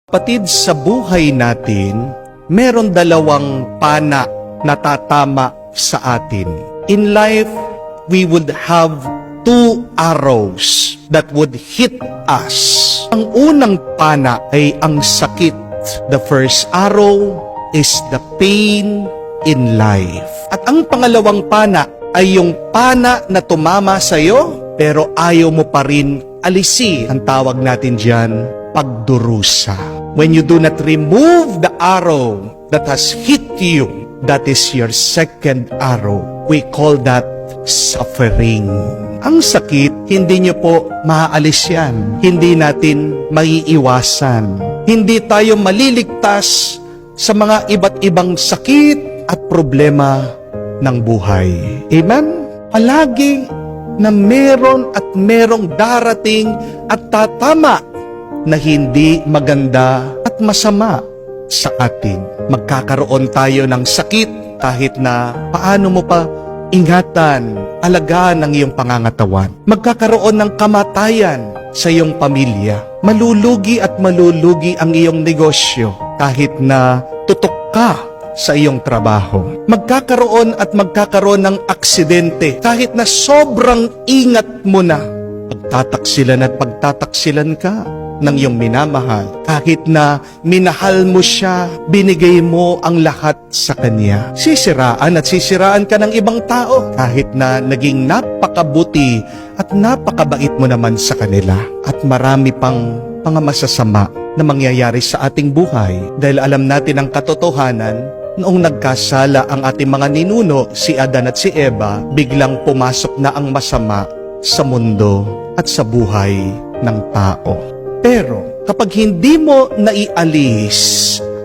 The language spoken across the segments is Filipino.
Kapatid, sa buhay natin, meron dalawang pana na tatama sa atin. In life, we would have two arrows that would hit us. Ang unang pana ay ang sakit. The first arrow is the pain in life. At ang pangalawang pana ay yung pana na tumama sa iyo, pero ayaw mo pa rin alisin. Ang tawag natin dyan, pagdurusa. When you do not remove the arrow that has hit you, that is your second arrow. We call that suffering. Ang sakit, hindi nyo po maaalis yan. Hindi natin maiiwasan. Hindi tayo maliligtas sa mga iba't ibang sakit at problema ng buhay. Amen? Palagi na meron at merong darating at tatama na hindi maganda at masama sa atin. Magkakaroon tayo ng sakit kahit na paano mo pa ingatan, alagaan ang iyong pangangatawan. Magkakaroon ng kamatayan sa iyong pamilya. Malulugi at malulugi ang iyong negosyo kahit na tutok ka sa iyong trabaho. Magkakaroon at magkakaroon ng aksidente kahit na sobrang ingat mo na. Pagtataksilan at pagtataksilan ka ng iyong minamahal. Kahit na minahal mo siya, binigay mo ang lahat sa kanya. Sisiraan at sisiraan ka ng ibang tao kahit na naging napakabuti at napakabait mo naman sa kanila. At marami pang mga masasama na mangyayari sa ating buhay dahil alam natin ang katotohanan. Noong nagkasala ang ating mga ninuno, si Adan at si Eva, biglang pumasok na ang masama sa mundo at sa buhay ng tao. Pero kapag hindi mo naialis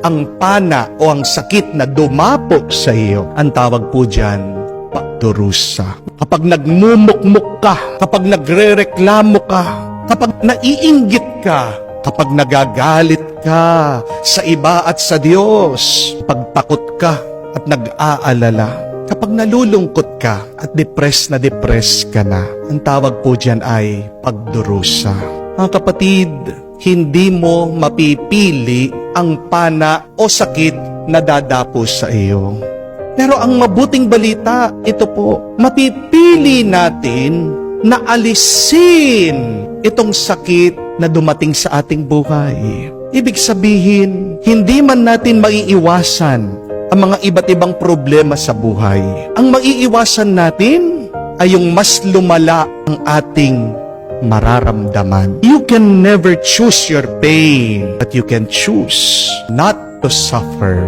ang pana o ang sakit na dumapo sa iyo, ang tawag po dyan, pagdurusa. Kapag nagmumukmuk ka, kapag nagrereklamo ka, kapag naiinggit ka, kapag nagagalit ka sa iba at sa Diyos, pagtakot ka at nag-aalala, kapag nalulungkot ka at depressed ka na, ang tawag po dyan ay pagdurusa. Mga kapatid, hindi mo mapipili ang pana o sakit na dadapo sa iyo. Pero ang mabuting balita, ito po, mapipili natin na alisin itong sakit na dumating sa ating buhay. Ibig sabihin, hindi man natin maiiwasan ang mga iba't ibang problema sa buhay. Ang maiiwasan natin ay yung mas lumala ang ating mararamdaman. You can never choose your pain, but you can choose not to suffer.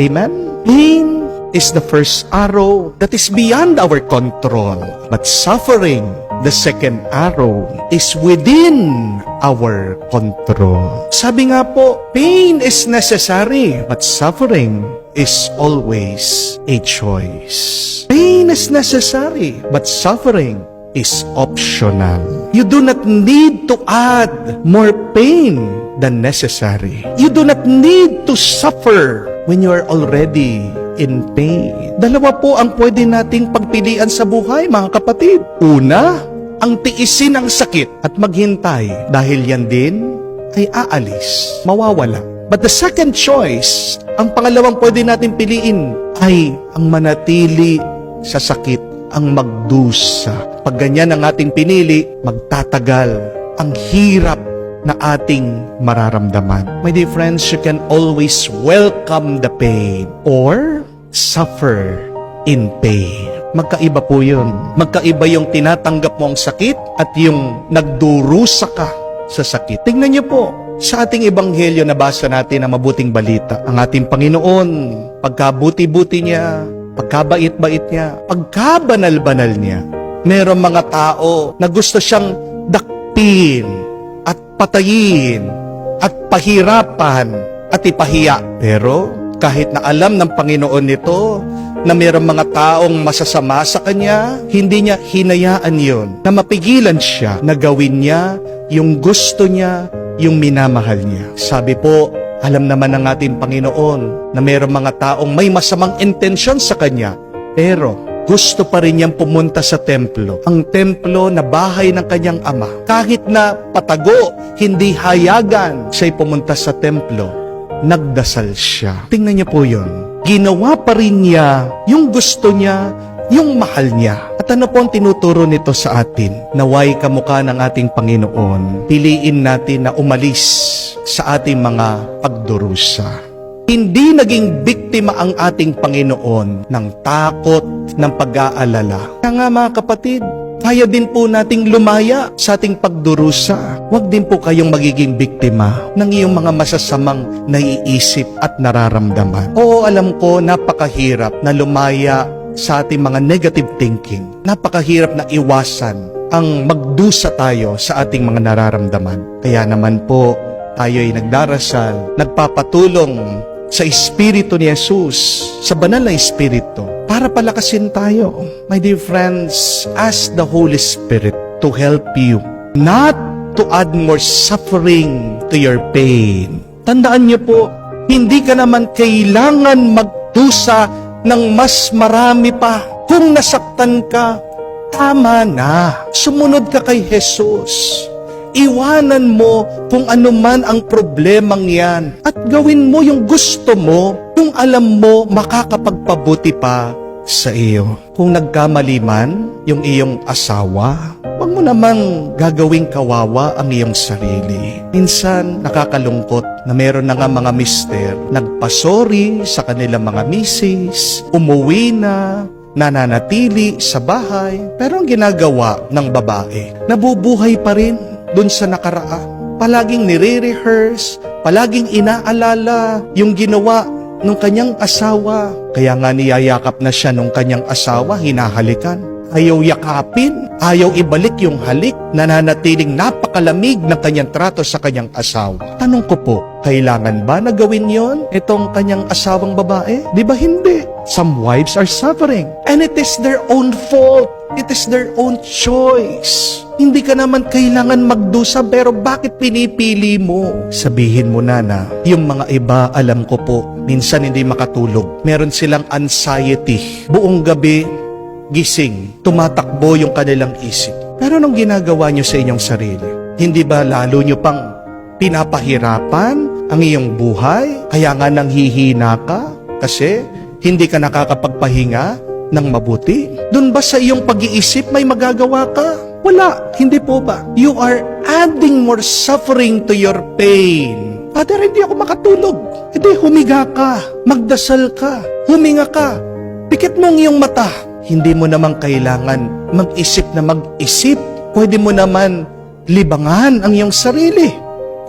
Amen? Pain is the first arrow that is beyond our control. But suffering, the second arrow, is within our control. Sabi nga po, pain is necessary, but suffering is always a choice. Pain is necessary, but suffering is optional. You do not need to add more pain than necessary. You do not need to suffer when you are already in pain. Dalawa po ang pwede nating pagpilian sa buhay, mga kapatid. Una, ang tiisin ang sakit at maghintay dahil yan din ay aalis, mawawala. But the second choice, ang pangalawang pwede natin piliin ay ang manatili sa sakit, ang magdusa. Pag ganyan ang ating pinili, magtatagal ang hirap na ating mararamdaman. My dear friends, you can always welcome the pain or suffer in pain. Magkaiba po yun. Magkaiba yung tinatanggap mo ang sakit at yung nagdurusa ka sa sakit. Tingnan niyo po, sa ating ebanghelyo nabasa natin ang mabuting balita. Ang ating Panginoon, pagkabuti-buti niya, pagkabait-bait niya, pagkabanal-banal niya, merong mga tao na gusto siyang dakpin at patayin at pahirapan at ipahiya. Pero kahit na alam ng Panginoon nito na merong mga taong masasama sa kanya, hindi niya hinayaan yon na mapigilan siya na gawin niya yung gusto niya, yung minamahal niya. Sabi po, alam naman ng ating Panginoon na mayroong mga taong may masamang intensyon sa Kanya. Pero gusto pa rin niyang pumunta sa templo. Ang templo na bahay ng kanyang ama. Kahit na patago, hindi hayagan siya'y pumunta sa templo, nagdasal siya. Tingnan niyo po yun. Ginawa pa rin niya yung gusto niya, yung mahal niya. At ano po ang tinuturo nito sa atin? Naway kamukha ng ating Panginoon, piliin natin na umalis sa ating mga pagdurusa. Hindi naging biktima ang ating Panginoon ng takot, ng pag-aalala. Kaya nga mga kapatid, kaya din po nating lumaya sa ating pagdurusa. Huwag din po kayong magiging biktima ng iyong mga masasamang naiisip at nararamdaman. Oo, alam ko, napakahirap na lumaya sa ating mga negative thinking. Napakahirap na iwasan ang magdusa tayo sa ating mga nararamdaman. Kaya naman po, tayo'y nagdarasal, nagpapatulong sa Espiritu ni Jesus, sa banal na Espiritu, para palakasin tayo. My dear friends, ask the Holy Spirit to help you, not to add more suffering to your pain. Tandaan niyo po, hindi ka naman kailangan magdusa ng mas marami pa. Kung nasaktan ka, tama na. Sumunod ka kay Jesus. Iwanan mo kung ano man ang problemang yan at gawin mo yung gusto mo, yung alam mo makakapagpabuti pa sa iyo. Kung nagkamali man yung iyong asawa, huwag mo namang gagawing kawawa ang iyong sarili. Minsan nakakalungkot na meron na nga mga mister nagpasori sa kanilang mga misis, umuwi na, nananatili sa bahay, pero ang ginagawa ng babae, nabubuhay pa rin dun sa nakaraan. Palaging nire-rehearse, palaging inaalala yung ginawa ng kanyang asawa. Kaya nga niyayakap na siya nung kanyang asawa, hinahalikan. Ayaw yakapin, ayaw ibalik yung halik, nananatiling napakalamig ng kanyang trato sa kanyang asawa. Tanong ko po, kailangan ba na gawin yon itong kanyang asawang babae? Di ba hindi? Some wives are suffering, and it is their own fault. It is their own choice. Hindi ka naman kailangan magdusa, pero bakit pinipili mo? Sabihin mo na yung mga iba, alam ko po, minsan hindi makatulog. Meron silang anxiety. Buong gabi, gising, tumatakbo yung kanilang isip. Pero anong ginagawa nyo sa inyong sarili? Hindi ba lalo nyo pang pinapahirapan ang iyong buhay? Kaya nga nanghihina ka? Kasi hindi ka nakakapagpahinga ng mabuti? Doon ba sa iyong pag-iisip may magagawa ka? Wala, hindi po ba? You are adding more suffering to your pain. Father, hindi ako makatulog. Hindi, humiga ka, magdasal ka, huminga ka, pikit mo ang iyong mata. Hindi mo naman kailangan mag-isip na mag-isip. Pwede mo naman libangan ang iyong sarili.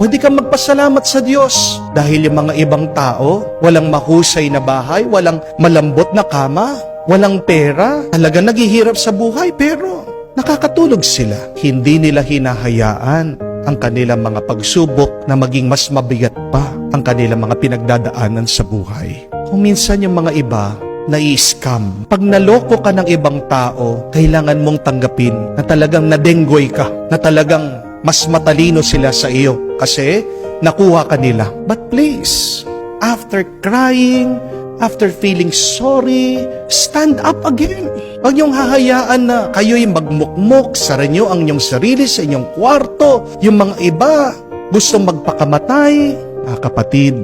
Pwede kang magpasalamat sa Diyos dahil yung mga ibang tao, walang mahusay na bahay, walang malambot na kama, walang pera, talaga naghihirap sa buhay, pero nakakatulog sila. Hindi nila hinahayaan ang kanilang mga pagsubok na maging mas mabigat pa ang kanilang mga pinagdadaanan sa buhay. Kung minsan yung mga iba, nai-scam. Pag naloko ka ng ibang tao, kailangan mong tanggapin na talagang nadenggoy ka, na talagang mas matalino sila sa iyo kasi nakuha ka nila. But please, after crying, after feeling sorry, stand up again. Huwag niyong hahayaan na kayo'y magmukmok, sara niyo ang inyong sarili sa inyong kwarto. Yung mga iba, gustong magpakamatay. Kapatid,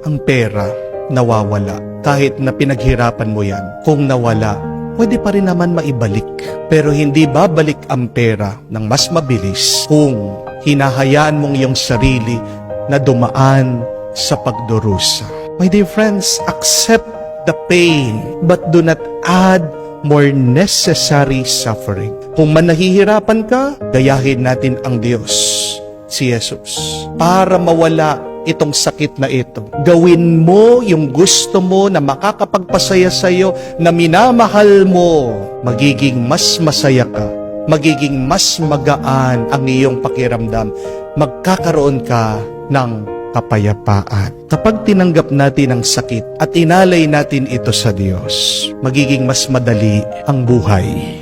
ang pera, nawawala. Kahit na pinaghirapan mo yan, kung nawala, pwede pa rin naman maibalik. Pero hindi babalik ang pera ng mas mabilis kung hinahayaan mong iyong sarili na dumaan sa pagdurusa. My dear friends, accept the pain, but do not add more necessary suffering. Kung man nahihirapan ka, gayahin natin ang Diyos, si Jesus, para mawala itong sakit na ito. Gawin mo yung gusto mo na makakapagpasaya sa iyo, na minamahal mo. Magiging mas masaya ka. Magiging mas magaan ang iyong pakiramdam. Magkakaroon ka ng kapayapaan. Kapag tinanggap natin ang sakit at inalay natin ito sa Diyos, magiging mas madali ang buhay.